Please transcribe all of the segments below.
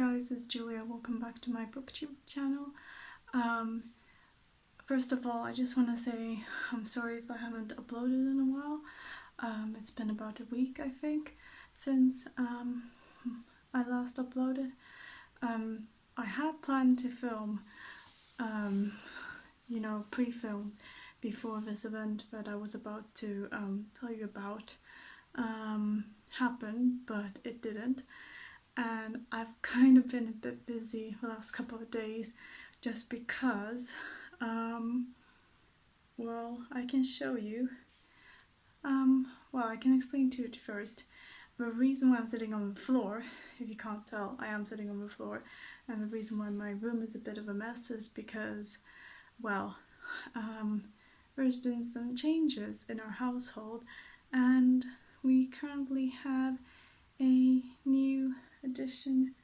guys, it's Julia. Welcome back to my booktube channel. Um, First of all, I just want to say I'm sorry if I haven't uploaded in a while. It's been about a week, I think, since I last uploaded. I had planned to film, pre-film before this event that I was about to tell you about happened, but it didn't. And I've kind of been a bit busy the last couple of days just because, I can show you. I can explain to you first. The reason why I'm sitting on the floor, if you can't tell, I am sitting on the floor, and the reason why my room is a bit of a mess is because, there's been some changes in our household, and we currently have a new addition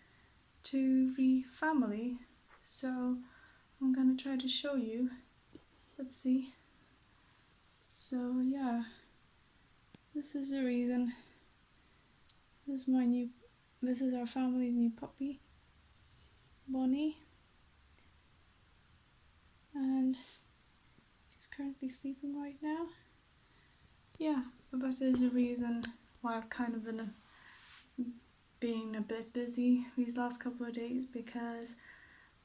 to the family. So I'm gonna try to show you. Let's see. So yeah, this is the reason. This is our family's new puppy, Bonnie, and she's currently sleeping right now. Yeah, but that is the reason why I've kind of been being a bit busy these last couple of days, because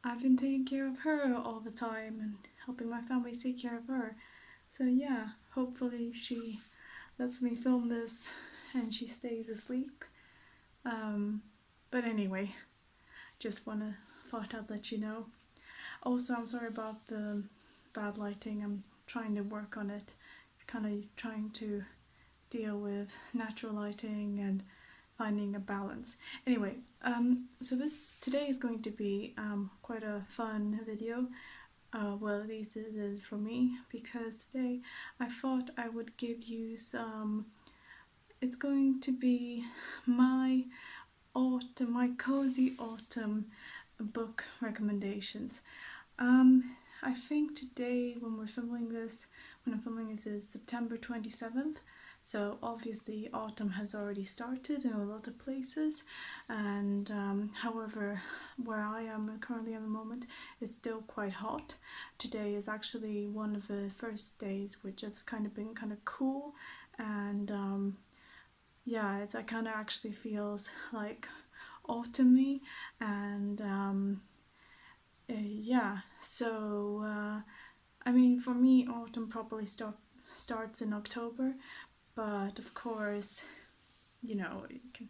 I've been taking care of her all the time and helping my family take care of her. So yeah, hopefully she lets me film this and she stays asleep. But anyway, thought I'd let you know. Also, I'm sorry about the bad lighting. I'm trying to work on it, kind of trying to deal with natural lighting and finding a balance. Anyway, so today is going to be quite a fun video. At least it is for me, because today I thought I would give you some. It's going to be my cozy autumn book recommendations. I think today, when I'm filming this is September 27th. So obviously autumn has already started in a lot of places, and however, where I am currently at the moment, it's still quite hot. Today is actually one of the first days which it's kind of been kind of cool, and it kind of actually feels like autumny, and for me, autumn probably starts in October, but of course, it can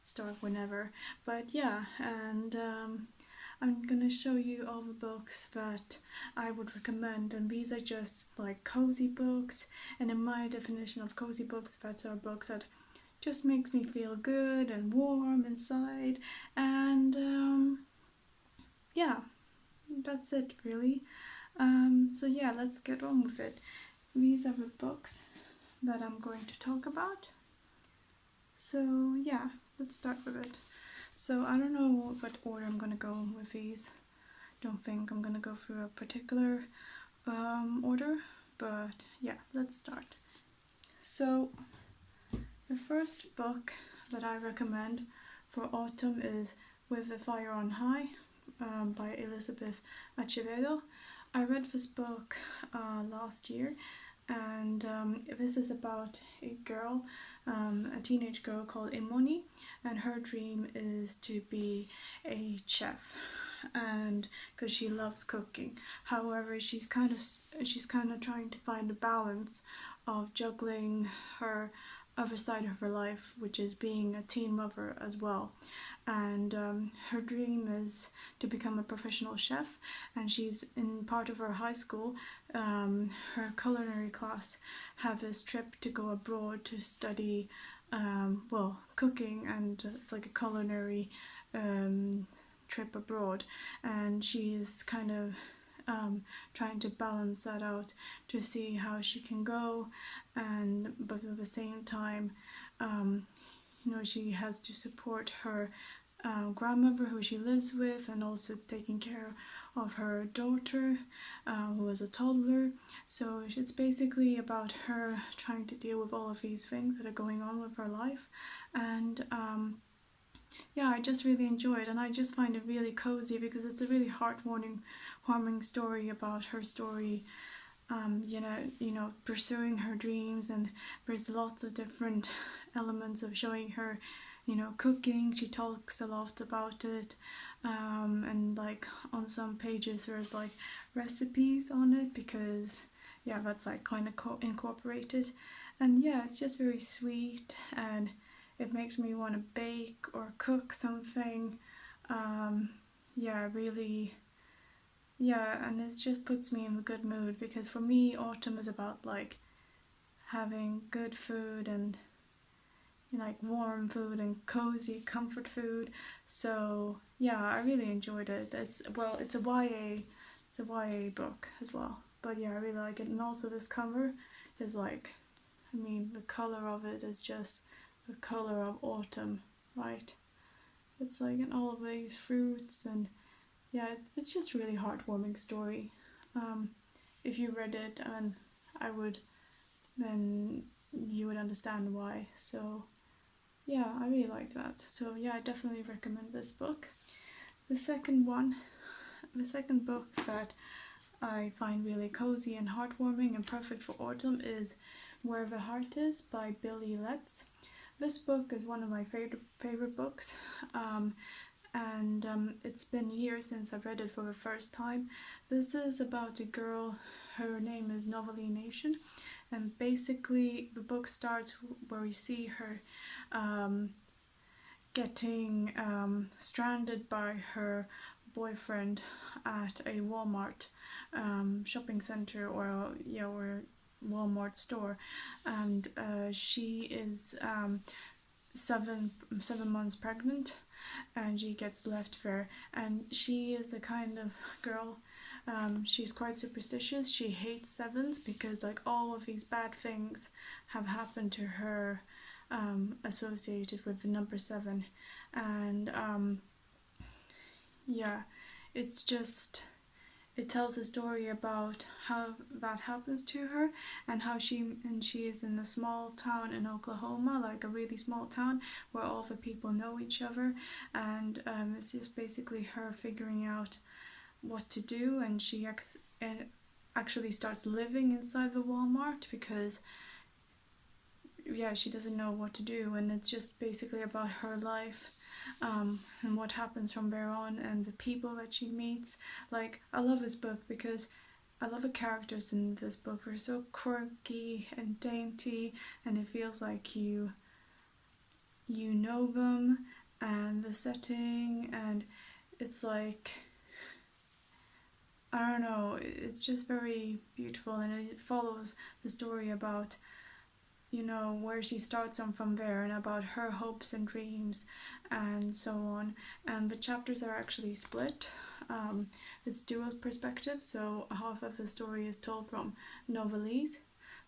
start whenever. But yeah, and I'm gonna show you all the books that I would recommend, and these are just like cozy books. And in my definition of cozy books, that's our books that just makes me feel good and warm inside, and that's it really. Let's get on with it. These are the books that I'm going to talk about. So yeah, let's start with it. So I don't know what order I'm gonna go with these. Don't think I'm gonna go through a particular order, but yeah, let's start. So the first book that I recommend for autumn is With the Fire on High by Elizabeth Acevedo. I read this book last year, and this is about a girl, a teenage girl called Imoni, and her dream is to be a chef, and because she loves cooking. However, she's kind of trying to find a balance of juggling her other side of her life, which is being a teen mother as well. And her dream is to become a professional chef, and she's in part of her high school. Her culinary class have this trip to go abroad to study cooking, and it's like a culinary trip abroad, and she's kind of trying to balance that out to see how she can go, but at the same time, she has to support her grandmother who she lives with, and also taking care of her daughter who is a toddler. So it's basically about her trying to deal with all of these things that are going on with her life, and yeah, I just really enjoy it, and I just find it really cozy because it's a really heartwarming story about her story. Pursuing her dreams, and there's lots of different elements of showing her, cooking. She talks a lot about it, and like on some pages there's like recipes on it because yeah, that's like kind of incorporated, and yeah, it's just very sweet and it makes me want to bake or cook something. Um, yeah, really. Yeah, and it just puts me in a good mood because for me, autumn is about like having good food and like warm food and cozy comfort food. So yeah, I really enjoyed it. It's a YA book as well. But yeah, I really like it, and also this cover is like, I mean, the color of it is just the color of autumn, right? It's like in all of these fruits, and yeah, it's just a really heartwarming story. Um, if you read it, and I would, then you would understand why. So yeah, I really like that. So yeah, I definitely recommend this book. The second one, the second book that I find really cozy and heartwarming and perfect for autumn is Where the Heart Is by Billy Letts. This book is one of my favorite books, and it's been years since I've read it for the first time. This is about a girl, her name is Novelie Nation, and basically the book starts where we see her um, getting stranded by her boyfriend at a Walmart shopping center, or yeah, or Walmart store, and she is 7 months pregnant, and she gets left there. And she is a kind of girl. She's quite superstitious. She hates sevens because like all of these bad things have happened to her, associated with the number seven, and yeah, it's just it tells a story about how that happens to her, and how she is in a small town in Oklahoma, like a really small town where all the people know each other, and it's just basically her figuring out what to do, and and actually starts living inside the Walmart because yeah, she doesn't know what to do, and it's just basically about her life, and what happens from there on, and the people that she meets. Like, I love this book because I love the characters in this book. They're so quirky and dainty, and it feels like you know them, and the setting, and it's like, I don't know, it's just very beautiful, and it follows the story about where she starts on from there, and about her hopes and dreams and so on. And the chapters are actually split. It's dual perspective, so half of the story is told from Novelise,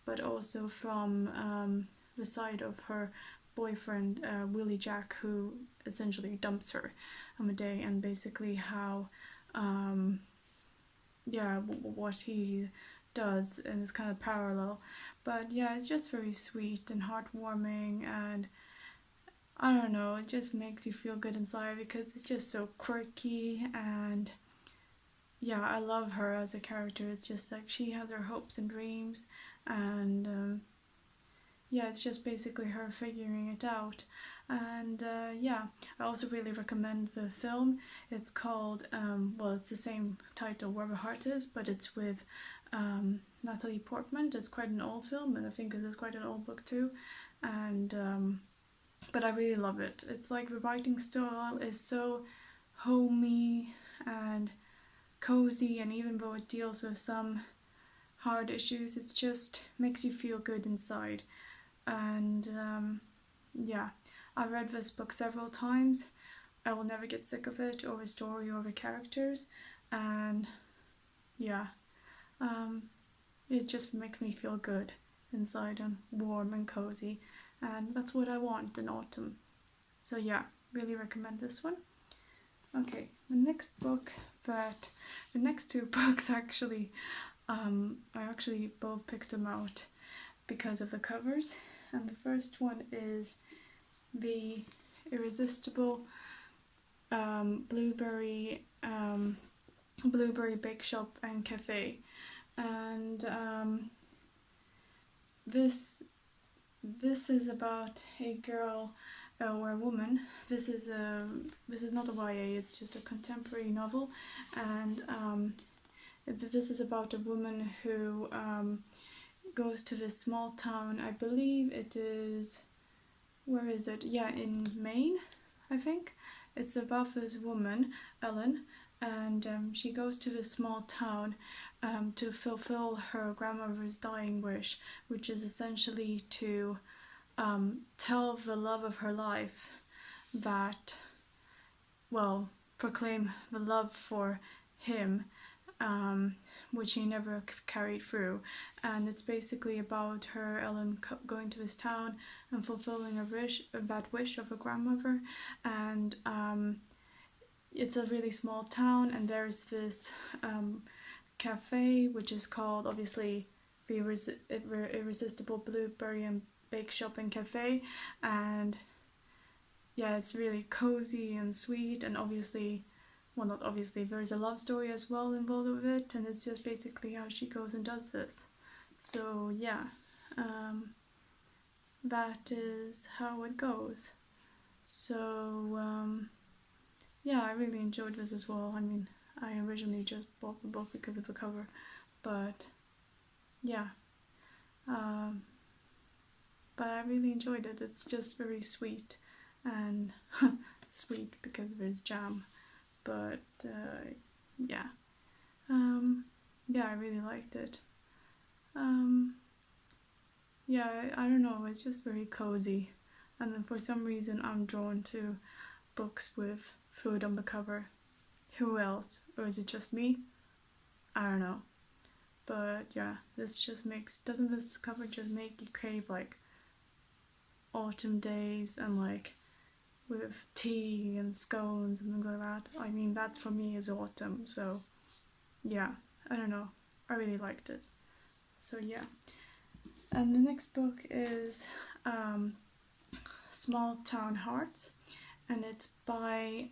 but also from the side of her boyfriend, Willie Jack, who essentially dumps her on a day, and basically how, yeah, what he does, and it's kind of parallel. But yeah, it's just very sweet and heartwarming, and I don't know, it just makes you feel good inside because it's just so quirky, and yeah, I love her as a character. It's just like she has her hopes and dreams, and yeah, it's just basically her figuring it out. And yeah, I also really recommend the film. It's called, well, it's the same title, Where the Heart Is, but it's with Natalie Portman. It's quite an old film, and I think it's quite an old book too. And but I really love it. It's like the writing style is so homey and cozy, and even though it deals with some hard issues, it just makes you feel good inside. And yeah, I've read this book several times. I will never get sick of it, or the story, or the characters, and yeah, um, it just makes me feel good inside, and warm and cozy, and that's what I want in autumn. So yeah, really recommend this one. Okay, the next two books actually, I actually both picked them out because of the covers, and the first one is the Irresistible, Blueberry, Blueberry Bake Shop and Cafe. And this this is about a girl or a woman. This is not a YA. It's just a contemporary novel, and this is about a woman who goes to this small town. I believe it is, where is it? Yeah, in Maine, I think. It's about this woman, Ellen, and she goes to this small town to fulfill her grandmother's dying wish, which is essentially to tell the love of her life that, well, proclaim the love for him, which he never carried through. And it's basically about her, Ellen, going to this town and fulfilling that wish of her grandmother. And it's a really small town, and there's this cafe, which is called, obviously, the Irresistible Blueberry and Bake Shop and Cafe. And yeah, it's really cozy and sweet, and obviously, well, not obviously, there's a love story as well involved with it, and it's just basically how she goes and does this. So yeah, that is how it goes. So yeah, I really enjoyed this as well. I mean, I originally just bought the book because of the cover, but yeah, but I really enjoyed it. It's just very sweet, and sweet because there's jam, but yeah, yeah, I really liked it. Yeah, I don't know, it's just very cozy, and then for some reason I'm drawn to books with food on the cover. Who else? Or is it just me? I don't know. But yeah, this just makes, doesn't this cover just make you crave like autumn days and like with tea and scones and things like that? I mean, that for me is autumn, so yeah, I don't know. I really liked it. So yeah. And the next book is Small Town Hearts, and it's by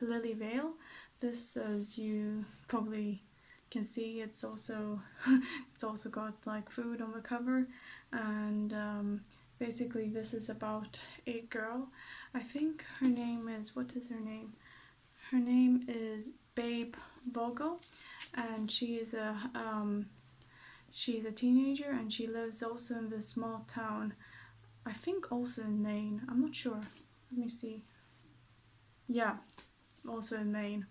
Lily Vale. This, as you probably can see, it's also it's also got like food on the cover, and basically this is about a girl. I think her name is, what is her name? Her name is Babe Vogel, and she's a teenager, and she lives also in this small town. I think also in Maine. I'm not sure. Let me see. Yeah, also in Maine.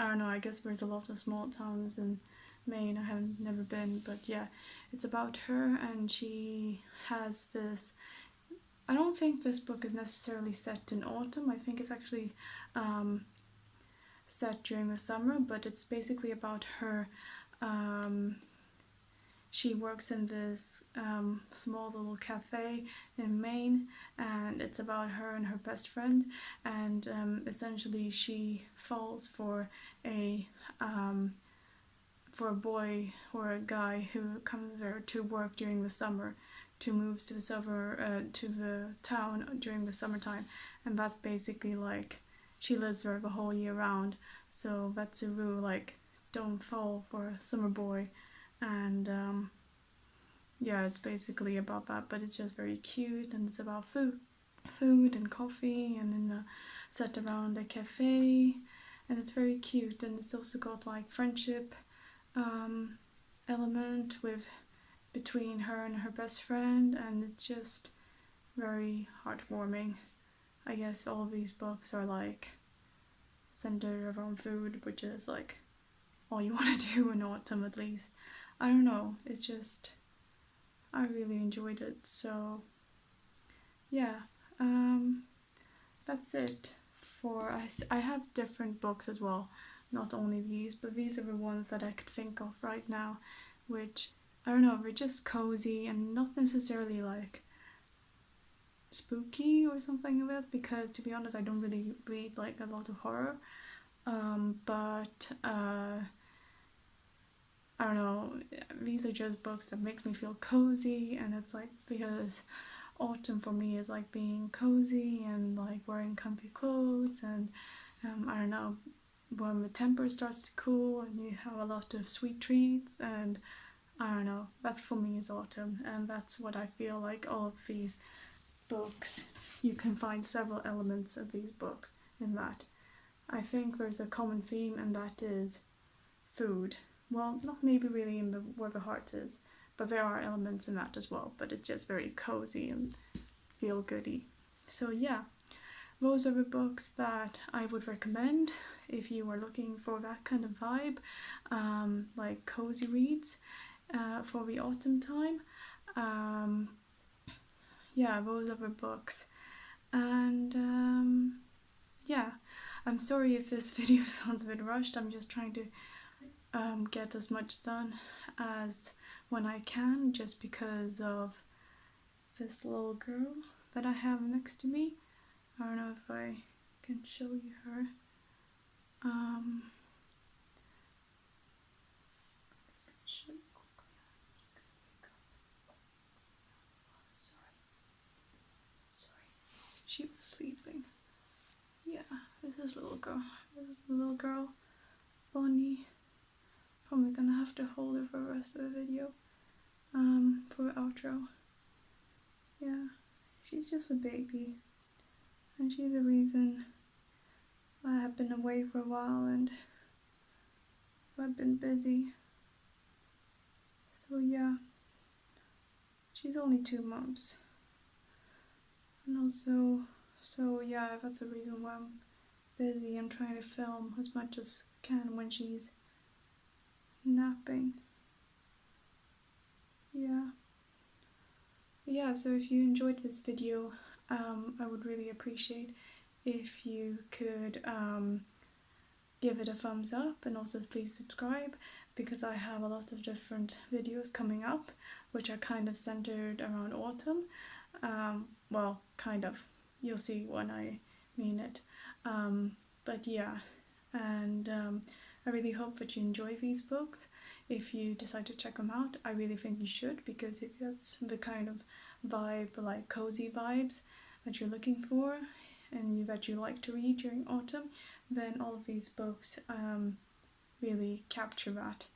I don't know, I guess there's a lot of small towns in Maine. I haven't never been, but yeah, it's about her, and she has this. I don't think this book is necessarily set in autumn. I think it's actually set during the summer, but it's basically about her. She works in this small little cafe in Maine, and it's about her and her best friend, and essentially she falls for a boy or a guy who comes there to work during the summer, to moves to the town during the summertime, and that's basically like she lives there the whole year round. So that's a rule, like, don't fall for a summer boy, and yeah, it's basically about that, but it's just very cute, and it's about food and coffee, and in a set around a cafe, and it's very cute, and it's also got like friendship element with between her and her best friend, and it's just very heartwarming. I guess all of these books are like centered around food, which is like all you want to do in autumn, at least. I don't know, it's just, I really enjoyed it. So yeah, that's it for us. I have different books as well, not only these, but these are the ones that I could think of right now, which, I don't know, they're just cozy and not necessarily like spooky or something of it, because to be honest, I don't really read like a lot of horror, but I don't know, these are just books that makes me feel cozy, and it's like, because autumn for me is like being cozy and like wearing comfy clothes, and I don't know, when the temper starts to cool and you have a lot of sweet treats, and I don't know, that's for me is autumn, and that's what I feel like all of these books, you can find several elements of these books in that. I think there's a common theme, and that is food. Well, not maybe really in the where the heart is, but there are elements in that as well, but it's just very cozy and feel goody. So yeah, those are the books that I would recommend if you were looking for that kind of vibe, like cozy reads for the autumn time. Yeah, those are the books. And yeah, I'm sorry if this video sounds a bit rushed. I'm just trying to get as much done as when I can, just because of this little girl that I have next to me. I don't know if I can show you her. She was sleeping. Yeah, this is little girl. This is the little girl, Bonnie. Probably gonna have to hold her for the rest of the video. For the outro. Yeah, she's just a baby, and she's the reason I have been away for a while and I've been busy. So yeah, she's only 2 months. And also, so yeah, that's the reason why I'm busy. I'm trying to film as much as I can when she's napping. Yeah, so if you enjoyed this video, I would really appreciate if you could give it a thumbs up, and also please subscribe, because I have a lot of different videos coming up which are kind of centered around autumn. Well, kind of. You'll see when I mean it. But yeah, and I really hope that you enjoy these books. If you decide to check them out, I really think you should, because if that's the kind of vibe, like cozy vibes, that you're looking for and that you like to read during autumn, then all of these books really capture that.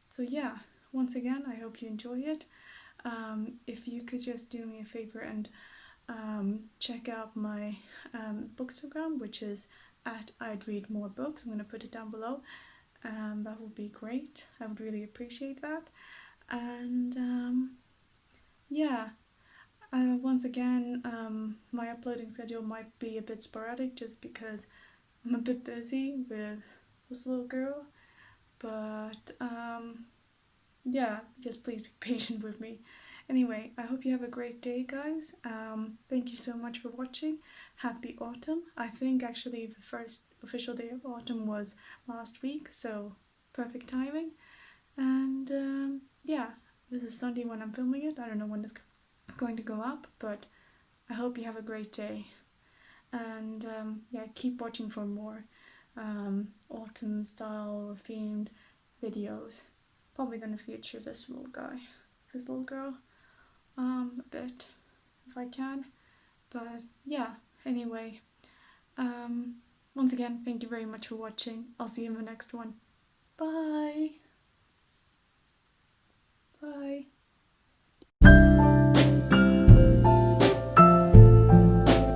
So yeah, once again, I hope you enjoy it. If you could just do me a favor and check out my bookstagram, which is at I'd Read More Books. I'm going to put it down below. That would be great. I would really appreciate that. And yeah, once again, my uploading schedule might be a bit sporadic just because I'm a bit busy with this little girl. But yeah, just please be patient with me. Anyway, I hope you have a great day, guys. Thank you so much for watching. Happy autumn. I think actually the first official day of autumn was last week, so perfect timing. And yeah, this is Sunday when I'm filming it. I don't know when it's going to go up, but I hope you have a great day. And yeah, keep watching for more autumn style themed videos. Probably gonna feature this little girl, a bit, if I can. But yeah, anyway, once again, thank you very much for watching. I'll see you in the next one. Bye! Bye!